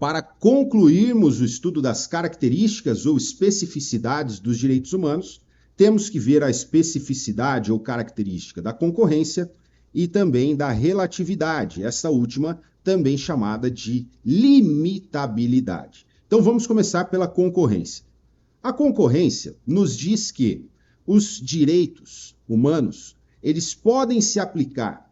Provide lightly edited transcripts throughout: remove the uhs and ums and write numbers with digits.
para concluirmos o estudo das características ou especificidades dos direitos humanos, temos que ver a especificidade ou característica da concorrência e também da relatividade, essa última também chamada de limitabilidade. Então vamos começar pela concorrência. A concorrência nos diz que os direitos humanos, eles podem se aplicar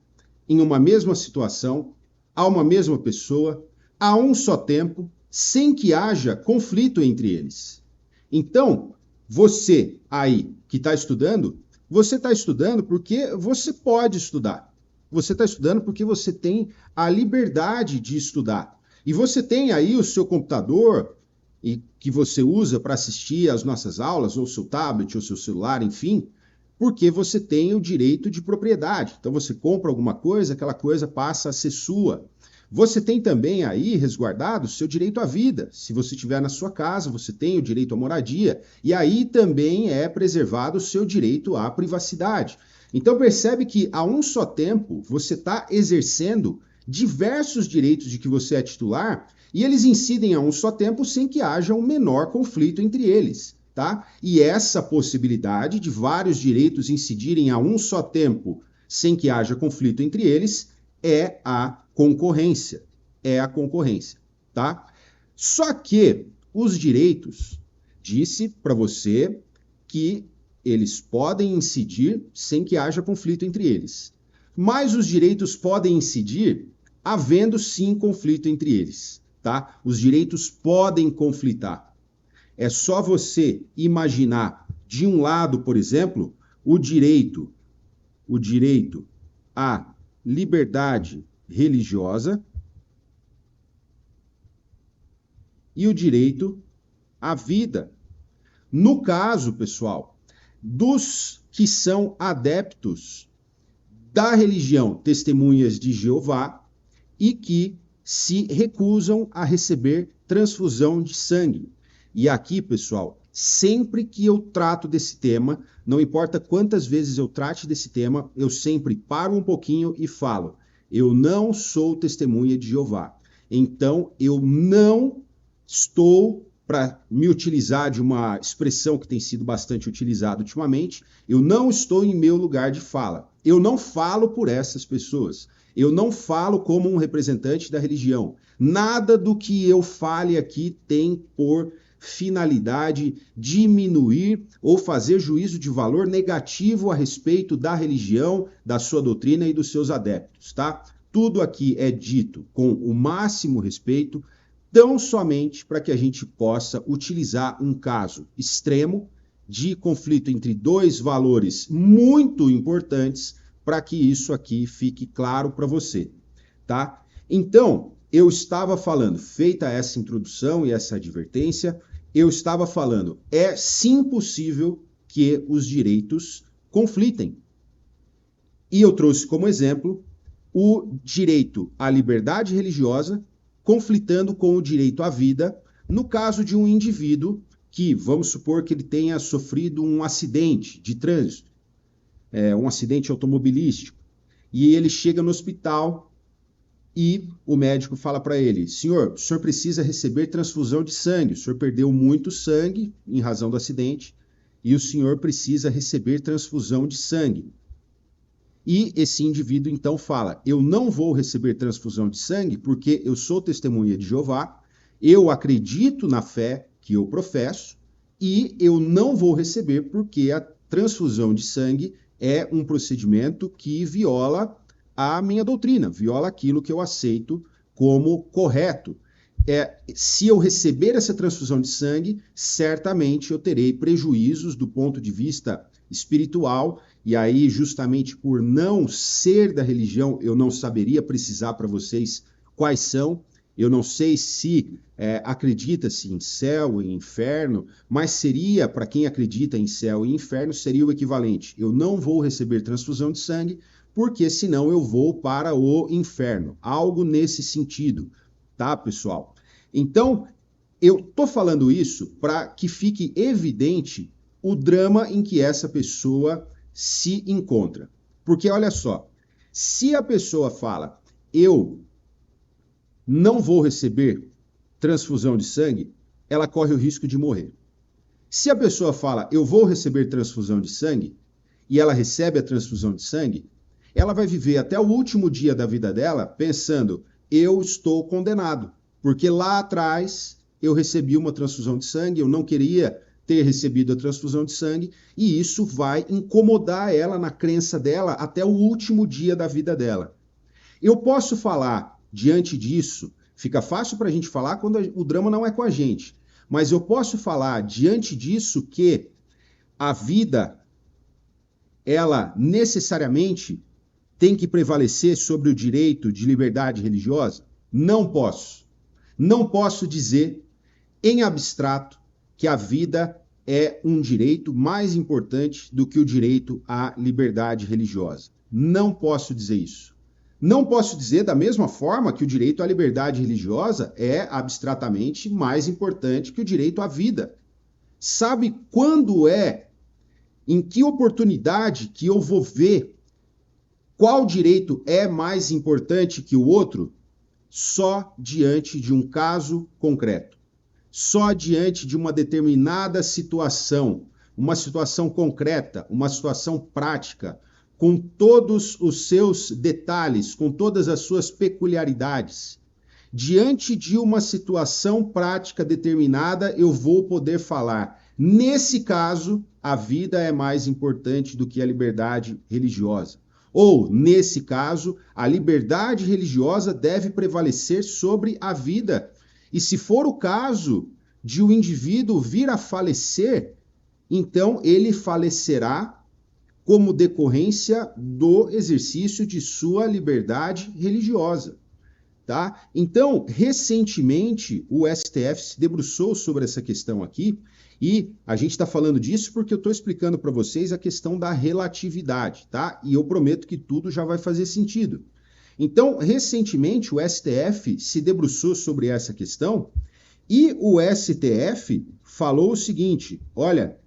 em uma mesma situação, a uma mesma pessoa, a um só tempo, sem que haja conflito entre eles. Então, você aí que está estudando, você está estudando porque você pode estudar. Você está estudando porque você tem a liberdade de estudar. E você tem aí o seu computador e que você usa para assistir às nossas aulas, ou seu tablet, ou seu celular, enfim, porque você tem o direito de propriedade. Então você compra alguma coisa, aquela coisa passa a ser sua. Você tem também aí resguardado o seu direito à vida. Se você estiver na sua casa, você tem o direito à moradia. E aí também é preservado o seu direito à privacidade. Então percebe que a um só tempo você está exercendo diversos direitos de que você é titular e eles incidem a um só tempo sem que haja um menor conflito entre eles, tá? E essa possibilidade de vários direitos incidirem a um só tempo sem que haja conflito entre eles é a concorrência. É a concorrência, tá? Só que os direitos, disse para você que eles podem incidir sem que haja conflito entre eles. Mas os direitos podem incidir havendo sim conflito entre eles, tá? Os direitos podem conflitar. É só você imaginar de um lado, por exemplo, o direito à liberdade religiosa e o direito à vida. No caso, pessoal, dos que são adeptos da religião Testemunhas de Jeová e que se recusam a receber transfusão de sangue. E aqui, pessoal, sempre que eu trato desse tema, não importa quantas vezes eu trate desse tema, eu sempre paro um pouquinho e falo: eu não sou testemunha de Jeová. Então, eu não estou, para me utilizar de uma expressão que tem sido bastante utilizada ultimamente, eu não estou em meu lugar de fala. Eu não falo por essas pessoas. Eu não falo como um representante da religião. Nada do que eu fale aqui tem por finalidade diminuir ou fazer juízo de valor negativo a respeito da religião, da sua doutrina e dos seus adeptos, tá? Tudo aqui é dito com o máximo respeito, tão somente para que a gente possa utilizar um caso extremo de conflito entre dois valores muito importantes para que isso aqui fique claro para você, tá? Então, eu estava falando, feita essa introdução e essa advertência, eu estava falando, é sim possível que os direitos conflitem. E eu trouxe como exemplo o direito à liberdade religiosa conflitando com o direito à vida, no caso de um indivíduo que, vamos supor que ele tenha sofrido um acidente de trânsito, um acidente automobilístico, e ele chega no hospital e o médico fala para ele: senhor, o senhor precisa receber transfusão de sangue, o senhor perdeu muito sangue em razão do acidente e o senhor precisa receber transfusão de sangue. E esse indivíduo então fala: eu não vou receber transfusão de sangue porque eu sou testemunha de Jeová, eu acredito na fé que eu professo e eu não vou receber porque a transfusão de sangue é um procedimento que viola a minha doutrina, viola aquilo que eu aceito como correto. Se eu receber essa transfusão de sangue, certamente eu terei prejuízos do ponto de vista espiritual, e aí justamente por não ser da religião, eu não saberia precisar para vocês quais são. Eu não sei se acredita-se em céu e inferno, mas seria, para quem acredita em céu e inferno, seria o equivalente: eu não vou receber transfusão de sangue, porque senão eu vou para o inferno. Algo nesse sentido, tá, pessoal? Então, eu tô falando isso para que fique evidente o drama em que essa pessoa se encontra. Porque olha só, se a pessoa fala: eu não vou receber transfusão de sangue, ela corre o risco de morrer. Se a pessoa fala, eu vou receber transfusão de sangue, e ela recebe a transfusão de sangue, ela vai viver até o último dia da vida dela pensando, eu estou condenado, porque lá atrás eu recebi uma transfusão de sangue, eu não queria ter recebido a transfusão de sangue, e isso vai incomodar ela na crença dela até o último dia da vida dela. Eu posso falar, diante disso, fica fácil para a gente falar quando o drama não é com a gente, mas eu posso falar, diante disso, que a vida, ela necessariamente tem que prevalecer sobre o direito de liberdade religiosa? Não posso. Não posso dizer, em abstrato, que a vida é um direito mais importante do que o direito à liberdade religiosa. Não posso dizer isso. Não posso dizer da mesma forma que o direito à liberdade religiosa é abstratamente mais importante que o direito à vida. Sabe quando em que oportunidade que eu vou ver qual direito é mais importante que o outro? Só diante de um caso concreto. Só diante de uma determinada situação, uma situação concreta, uma situação prática, com todos os seus detalhes, com todas as suas peculiaridades. Diante de uma situação prática determinada, eu vou poder falar. Nesse caso, a vida é mais importante do que a liberdade religiosa. Ou, nesse caso, a liberdade religiosa deve prevalecer sobre a vida. E se for o caso de o indivíduo vir a falecer, então ele falecerá como decorrência do exercício de sua liberdade religiosa. Tá? Então, recentemente, o STF se debruçou sobre essa questão aqui, e a gente está falando disso porque eu estou explicando para vocês a questão da relatividade, tá? E eu prometo que tudo já vai fazer sentido. Então, recentemente, o STF se debruçou sobre essa questão, e o STF falou o seguinte, olha,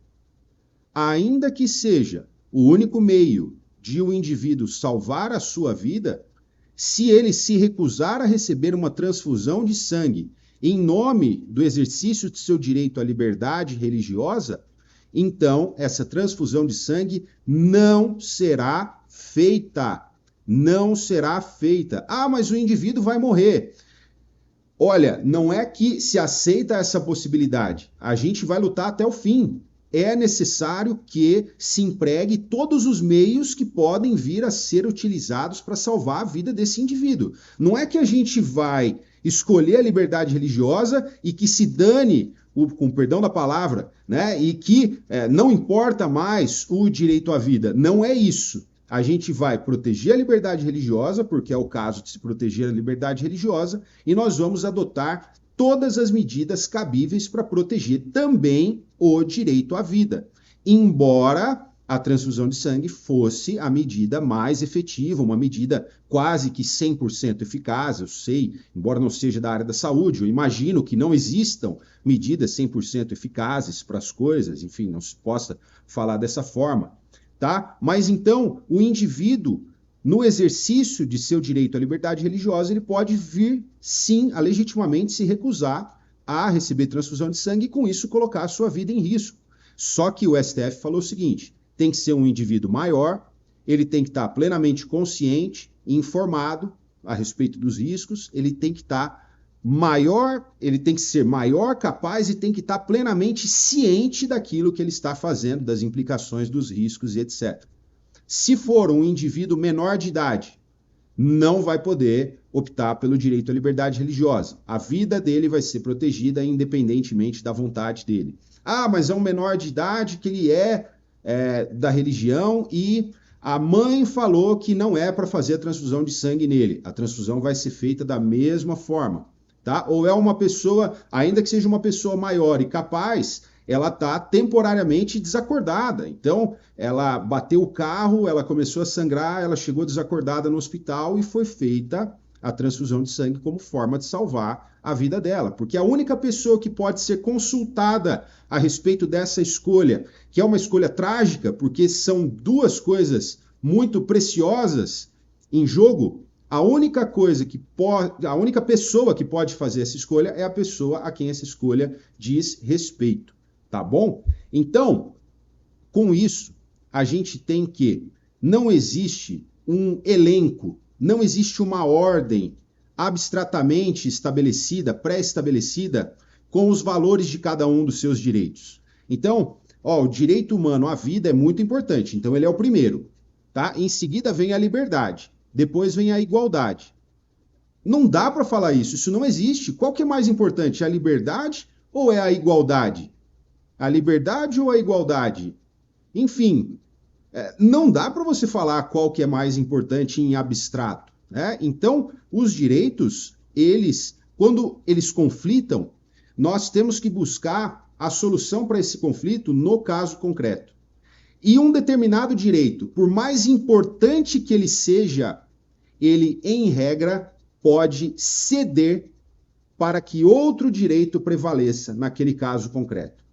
ainda que seja o único meio de o indivíduo salvar a sua vida, se ele se recusar a receber uma transfusão de sangue em nome do exercício de seu direito à liberdade religiosa, então essa transfusão de sangue não será feita. Não será feita. Ah, mas o indivíduo vai morrer. Olha, não é que se aceita essa possibilidade. A gente vai lutar até o fim. É necessário que se empregue todos os meios que podem vir a ser utilizados para salvar a vida desse indivíduo. Não é que a gente vai escolher a liberdade religiosa e que se dane, com perdão da palavra, né? E que não importa mais o direito à vida. Não é isso. A gente vai proteger a liberdade religiosa, porque é o caso de se proteger a liberdade religiosa, e nós vamos adotar todas as medidas cabíveis para proteger também o direito à vida. Embora a transfusão de sangue fosse a medida mais efetiva, uma medida quase que 100% eficaz, eu sei, embora não seja da área da saúde, eu imagino que não existam medidas 100% eficazes para as coisas, enfim, não se possa falar dessa forma, tá? Mas então, o indivíduo, no exercício de seu direito à liberdade religiosa, ele pode vir, sim, a legitimamente se recusar a receber transfusão de sangue e, com isso, colocar a sua vida em risco. Só que o STF falou o seguinte, tem que ser um indivíduo maior, ele tem que estar plenamente consciente e informado a respeito dos riscos, ele tem que estar maior, ele tem que ser maior, capaz e tem que estar plenamente ciente daquilo que ele está fazendo, das implicações dos riscos e etc. Se for um indivíduo menor de idade, não vai poder optar pelo direito à liberdade religiosa. A vida dele vai ser protegida independentemente da vontade dele. Ah, mas é um menor de idade que ele é da religião e a mãe falou que não é para fazer a transfusão de sangue nele. A transfusão vai ser feita da mesma forma, tá? Ou é uma pessoa, ainda que seja uma pessoa maior e capaz, ela está temporariamente desacordada. Então, ela bateu o carro, ela começou a sangrar, ela chegou desacordada no hospital e foi feita a transfusão de sangue como forma de salvar a vida dela. Porque a única pessoa que pode ser consultada a respeito dessa escolha, que é uma escolha trágica, porque são duas coisas muito preciosas em jogo, A única coisa que pode, a única pessoa que pode fazer essa escolha é a pessoa a quem essa escolha diz respeito, tá bom? Então, com isso, a gente tem que não existe um elenco, não existe uma ordem abstratamente estabelecida, pré-estabelecida, com os valores de cada um dos seus direitos. Então, o direito humano à vida é muito importante, então ele é o primeiro, tá? Em seguida vem a liberdade, depois vem a igualdade. Não dá para falar isso não existe. Qual que é mais importante, a liberdade ou é a igualdade? A liberdade ou a igualdade? Enfim, não dá para você falar qual que é mais importante em abstrato, né? Então, os direitos, quando eles conflitam, nós temos que buscar a solução para esse conflito no caso concreto. E um determinado direito, por mais importante que ele seja, ele, em regra, pode ceder para que outro direito prevaleça naquele caso concreto.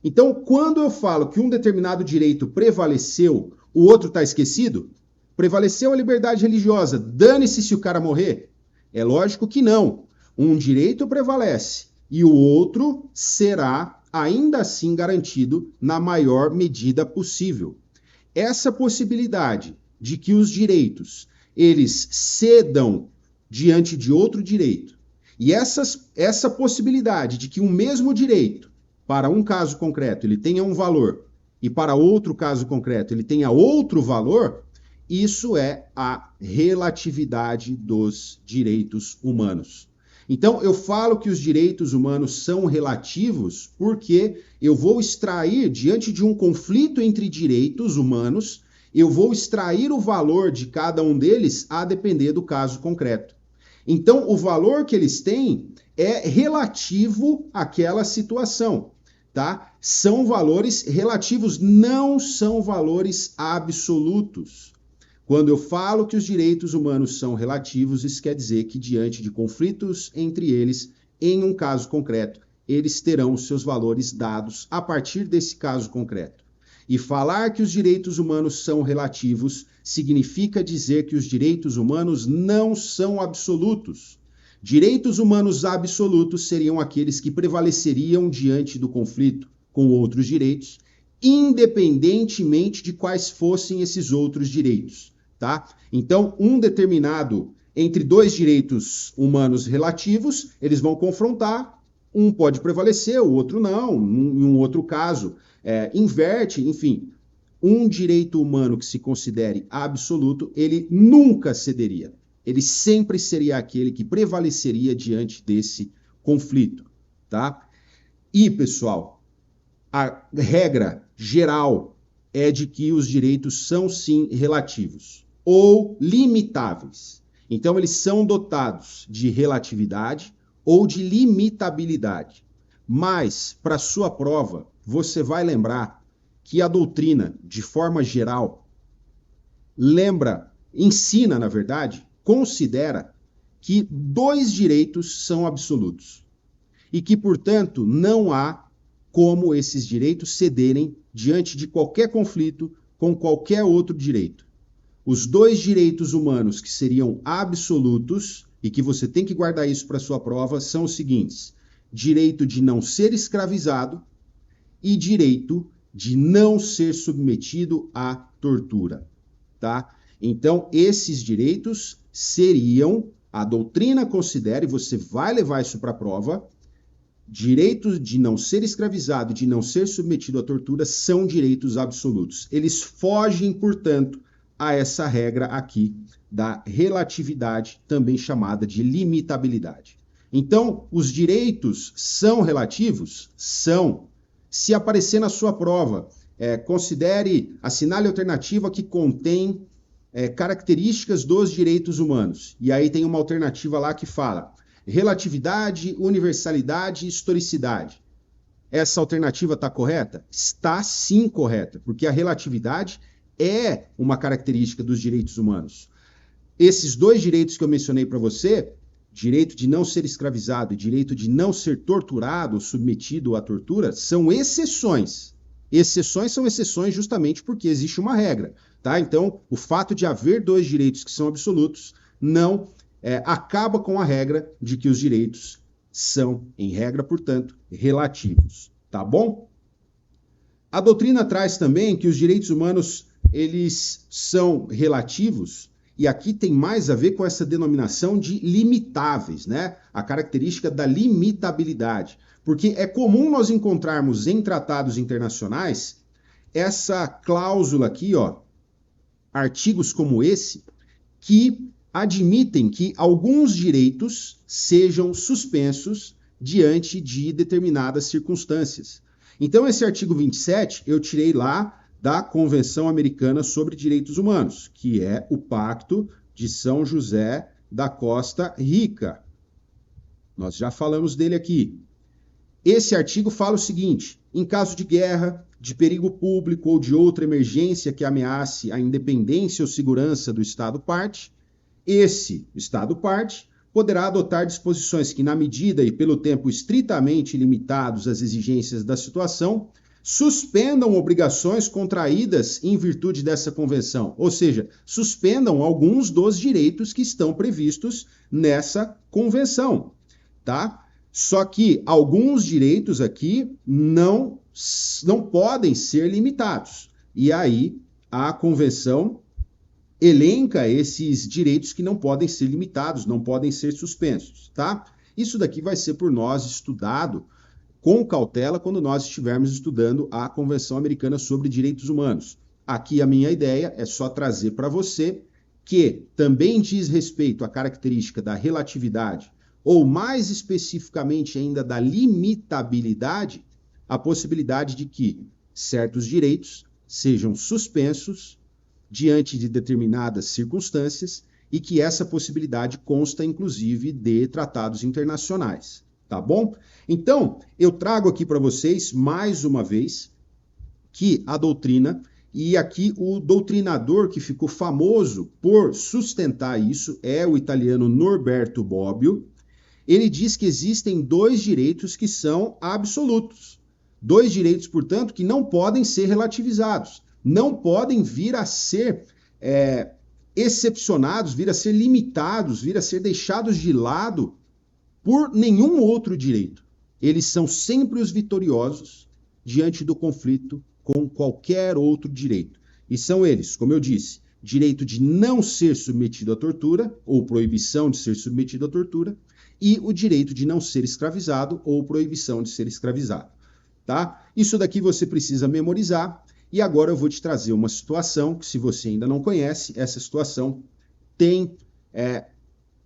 Então, quando eu falo que um determinado direito prevaleceu, o outro está esquecido? Prevaleceu a liberdade religiosa, dane-se se o cara morrer? É lógico que não. Um direito prevalece e o outro será, ainda assim, garantido na maior medida possível. Essa possibilidade de que os direitos eles cedam diante de outro direito e essa possibilidade de que um mesmo direito para um caso concreto ele tenha um valor e para outro caso concreto ele tenha outro valor, isso é a relatividade dos direitos humanos. Então, eu falo que os direitos humanos são relativos porque eu vou extrair, diante de um conflito entre direitos humanos, eu vou extrair o valor de cada um deles a depender do caso concreto. Então, o valor que eles têm é relativo àquela situação. Tá? São valores relativos, não são valores absolutos. Quando eu falo que os direitos humanos são relativos, isso quer dizer que diante de conflitos entre eles, em um caso concreto, eles terão os seus valores dados a partir desse caso concreto. E falar que os direitos humanos são relativos significa dizer que os direitos humanos não são absolutos. Direitos humanos absolutos seriam aqueles que prevaleceriam diante do conflito com outros direitos, independentemente de quais fossem esses outros direitos, tá? Então, um determinado, entre dois direitos humanos relativos, eles vão confrontar, um pode prevalecer, o outro não, em um outro caso, inverte, enfim. Um direito humano que se considere absoluto, ele nunca cederia. Ele sempre seria aquele que prevaleceria diante desse conflito, tá? E, pessoal, a regra geral é de que os direitos são, sim, relativos ou limitáveis. Então, eles são dotados de relatividade ou de limitabilidade. Mas, para sua prova, você vai lembrar que a doutrina, de forma geral, ensina, na verdade, considera que dois direitos são absolutos e que, portanto, não há como esses direitos cederem diante de qualquer conflito com qualquer outro direito. Os dois direitos humanos que seriam absolutos e que você tem que guardar isso para sua prova são os seguintes: direito de não ser escravizado e direito de não ser submetido à tortura, tá? Então, esses direitos seriam, a doutrina considera, e você vai levar isso para a prova, direitos de não ser escravizado e de não ser submetido à tortura são direitos absolutos. Eles fogem, portanto, a essa regra aqui da relatividade, também chamada de limitabilidade. Então, os direitos são relativos? São. Se aparecer na sua prova, assinale a alternativa que contém características dos direitos humanos. E aí tem uma alternativa lá que fala relatividade, universalidade e historicidade. Essa alternativa está correta? Está sim correta, porque a relatividade é uma característica dos direitos humanos. Esses dois direitos que eu mencionei para você, direito de não ser escravizado e direito de não ser torturado ou submetido à tortura, são exceções. Exceções são exceções justamente porque existe uma regra, tá? Então, o fato de haver dois direitos que são absolutos não acaba com a regra de que os direitos são, em regra, portanto, relativos. Tá bom? A doutrina traz também que os direitos humanos eles são relativos, e aqui tem mais a ver com essa denominação de limitáveis, né? A característica da limitabilidade. Porque é comum nós encontrarmos em tratados internacionais essa cláusula aqui, ó, artigos como esse, que admitem que alguns direitos sejam suspensos diante de determinadas circunstâncias. Então, esse artigo 27 eu tirei lá da Convenção Americana sobre Direitos Humanos, que é o Pacto de São José da Costa Rica. Nós já falamos dele aqui. Esse artigo fala o seguinte: em caso de guerra, de perigo público ou de outra emergência que ameace a independência ou segurança do Estado parte, esse Estado parte poderá adotar disposições que, na medida e pelo tempo estritamente limitados às exigências da situação, suspendam obrigações contraídas em virtude dessa convenção, ou seja, suspendam alguns dos direitos que estão previstos nessa convenção, tá? Só que alguns direitos aqui não podem ser limitados. E aí a convenção elenca esses direitos que não podem ser limitados, não podem ser suspensos, tá? Isso daqui vai ser por nós estudado com cautela quando nós estivermos estudando a Convenção Americana sobre Direitos Humanos. Aqui a minha ideia é só trazer para você que também diz respeito à característica da relatividade, ou mais especificamente ainda da limitabilidade, a possibilidade de que certos direitos sejam suspensos diante de determinadas circunstâncias e que essa possibilidade consta, inclusive, de tratados internacionais, tá bom? Então, eu trago aqui para vocês, mais uma vez, que a doutrina, e aqui o doutrinador que ficou famoso por sustentar isso é o italiano Norberto Bobbio. Ele diz que existem dois direitos que são absolutos. Dois direitos, portanto, que não podem ser relativizados. Não podem vir a ser excepcionados, vir a ser limitados, vir a ser deixados de lado por nenhum outro direito. Eles são sempre os vitoriosos diante do conflito com qualquer outro direito. E são eles, como eu disse, direito de não ser submetido à tortura, ou proibição de ser submetido à tortura, e o direito de não ser escravizado, ou proibição de ser escravizado. Tá? Isso daqui você precisa memorizar. E agora eu vou te trazer uma situação que, se você ainda não conhece, essa situação tem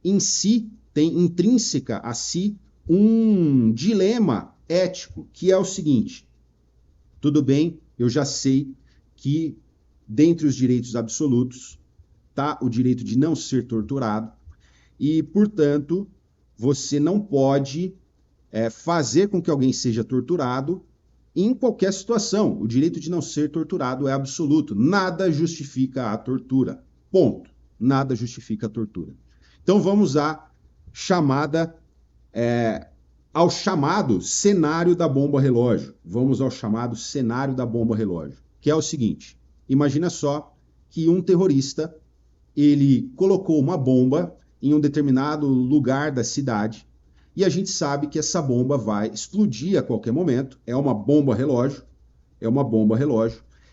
em si, tem intrínseca a si um dilema ético, que é o seguinte: tudo bem, eu já sei que dentre os direitos absolutos está o direito de não ser torturado e, portanto, você não pode fazer com que alguém seja torturado em qualquer situação. O direito de não ser torturado é absoluto. Nada justifica a tortura. Ponto. Nada justifica a tortura. Então vamos ao chamado cenário da bomba relógio. Vamos ao chamado cenário da bomba relógio, que é o seguinte: imagina só que um terrorista ele colocou uma bomba em um determinado lugar da cidade. E a gente sabe que essa bomba vai explodir a qualquer momento. É uma bomba relógio.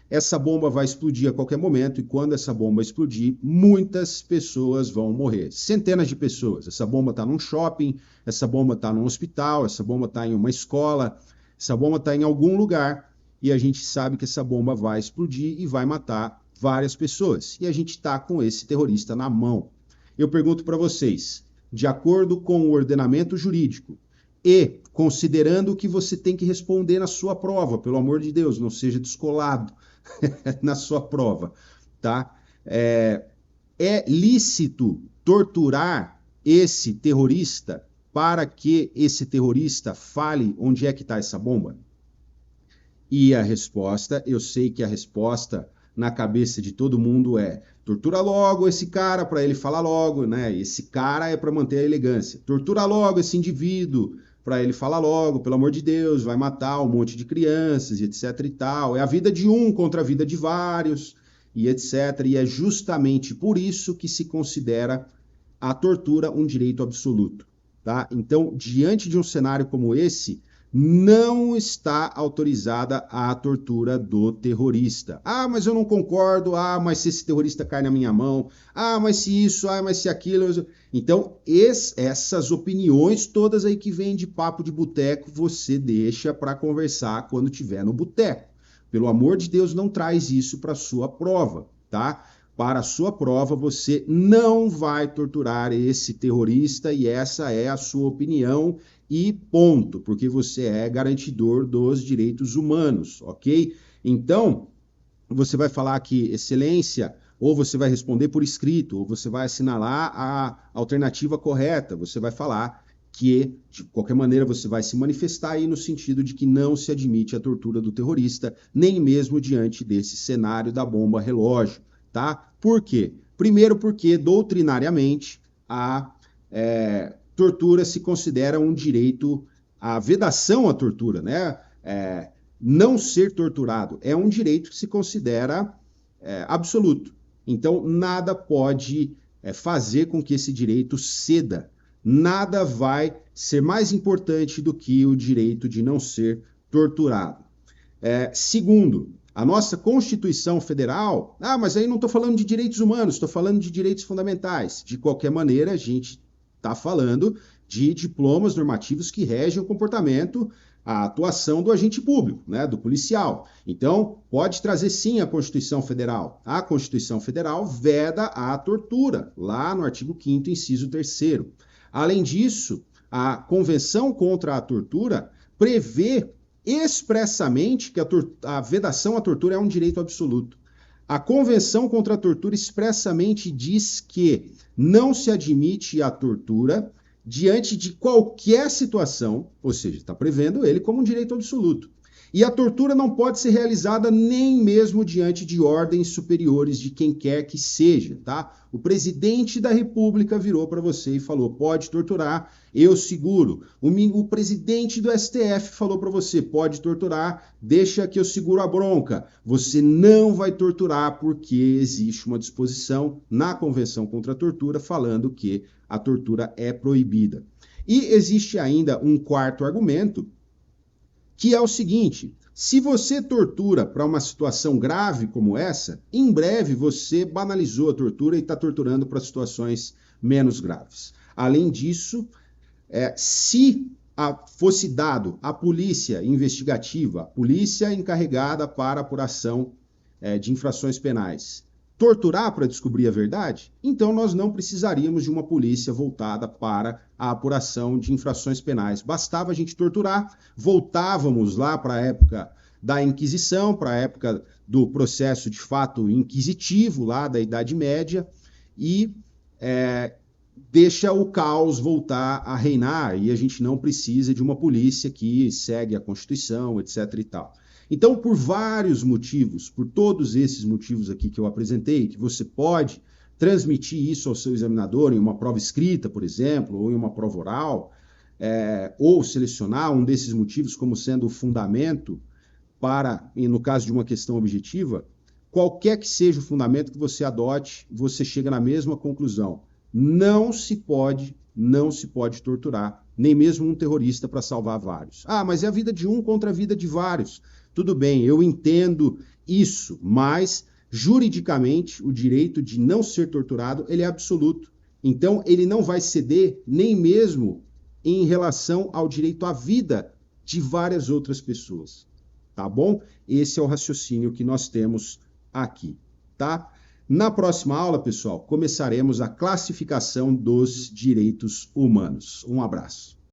Essa bomba vai explodir a qualquer momento e quando essa bomba explodir, muitas pessoas vão morrer. Centenas de pessoas. Essa bomba está num shopping, essa bomba está num hospital, essa bomba está em uma escola, essa bomba está em algum lugar e a gente sabe que essa bomba vai explodir e vai matar várias pessoas. E a gente está com esse terrorista na mão. Eu pergunto para vocês, de acordo com o ordenamento jurídico e considerando que você tem que responder na sua prova, pelo amor de Deus, não seja descolado na sua prova, tá? É lícito torturar esse terrorista para que esse terrorista fale onde é que está essa bomba? E a resposta, eu sei que a resposta na cabeça de todo mundo é: tortura logo esse cara para ele falar logo, né? Esse cara é para manter a elegância. Tortura logo esse indivíduo para ele falar logo, pelo amor de Deus, vai matar um monte de crianças e etc e tal. É a vida de um contra a vida de vários e etc. E é justamente por isso que se considera a tortura um direito absoluto, tá? Então, diante de um cenário como esse, não está autorizada a tortura do terrorista. Ah, mas eu não concordo. Ah, mas se esse terrorista cai na minha mão. Ah, mas se isso. Ah, mas se aquilo. Então, essas opiniões todas aí que vêm de papo de boteco, você deixa para conversar quando tiver no boteco. Pelo amor de Deus, não traz isso para sua prova, tá? Para a sua prova, você não vai torturar esse terrorista e essa é a sua opinião e ponto, porque você é garantidor dos direitos humanos, ok? Então, você vai falar aqui, excelência, ou você vai responder por escrito, ou você vai assinalar a alternativa correta, você vai falar que, de qualquer maneira, você vai se manifestar aí no sentido de que não se admite a tortura do terrorista, nem mesmo diante desse cenário da bomba relógio, tá? Por quê? Primeiro porque, doutrinariamente, a tortura se considera um direito, a vedação à tortura, né? Não ser torturado é um direito que se considera absoluto. Então, nada pode fazer com que esse direito ceda. Nada vai ser mais importante do que o direito de não ser torturado. Segundo, a nossa Constituição Federal... Ah, mas aí não estou falando de direitos humanos, estou falando de direitos fundamentais. De qualquer maneira, a gente está falando de diplomas normativos que regem o comportamento, a atuação do agente público, né, do policial. Então, pode trazer sim a Constituição Federal. A Constituição Federal veda a tortura, lá no artigo 5º, inciso 3º. Além disso, a Convenção contra a Tortura prevê expressamente que a vedação à tortura é um direito absoluto. A Convenção contra a Tortura expressamente diz que não se admite a tortura diante de qualquer situação, ou seja, está prevendo ele como um direito absoluto. E a tortura não pode ser realizada nem mesmo diante de ordens superiores de quem quer que seja, tá? O presidente da República virou para você e falou, pode torturar, eu seguro. O presidente do STF falou para você, pode torturar, deixa que eu seguro a bronca. Você não vai torturar porque existe uma disposição na Convenção contra a Tortura falando que a tortura é proibida. E existe ainda um quarto argumento, que é o seguinte, se você tortura para uma situação grave como essa, em breve você banalizou a tortura e está torturando para situações menos graves. Além disso, se fosse dado à polícia investigativa, a polícia encarregada para apuração de infrações penais, torturar para descobrir a verdade, então nós não precisaríamos de uma polícia voltada para a apuração de infrações penais. Bastava a gente torturar, voltávamos lá para a época da Inquisição, para a época do processo de fato inquisitivo lá da Idade Média e deixa o caos voltar a reinar e a gente não precisa de uma polícia que segue a Constituição, etc. e tal. Então, por vários motivos, por todos esses motivos aqui que eu apresentei, que você pode transmitir isso ao seu examinador em uma prova escrita, por exemplo, ou em uma prova oral, ou selecionar um desses motivos como sendo o fundamento para, no caso de uma questão objetiva, qualquer que seja o fundamento que você adote, você chega na mesma conclusão. Não se pode torturar, nem mesmo um terrorista para salvar vários. Ah, mas é a vida de um contra a vida de vários. Tudo bem, eu entendo isso, mas juridicamente o direito de não ser torturado ele é absoluto. Então ele não vai ceder nem mesmo em relação ao direito à vida de várias outras pessoas. Tá bom? Esse é o raciocínio que nós temos aqui, tá? Na próxima aula, pessoal, começaremos a classificação dos direitos humanos. Um abraço.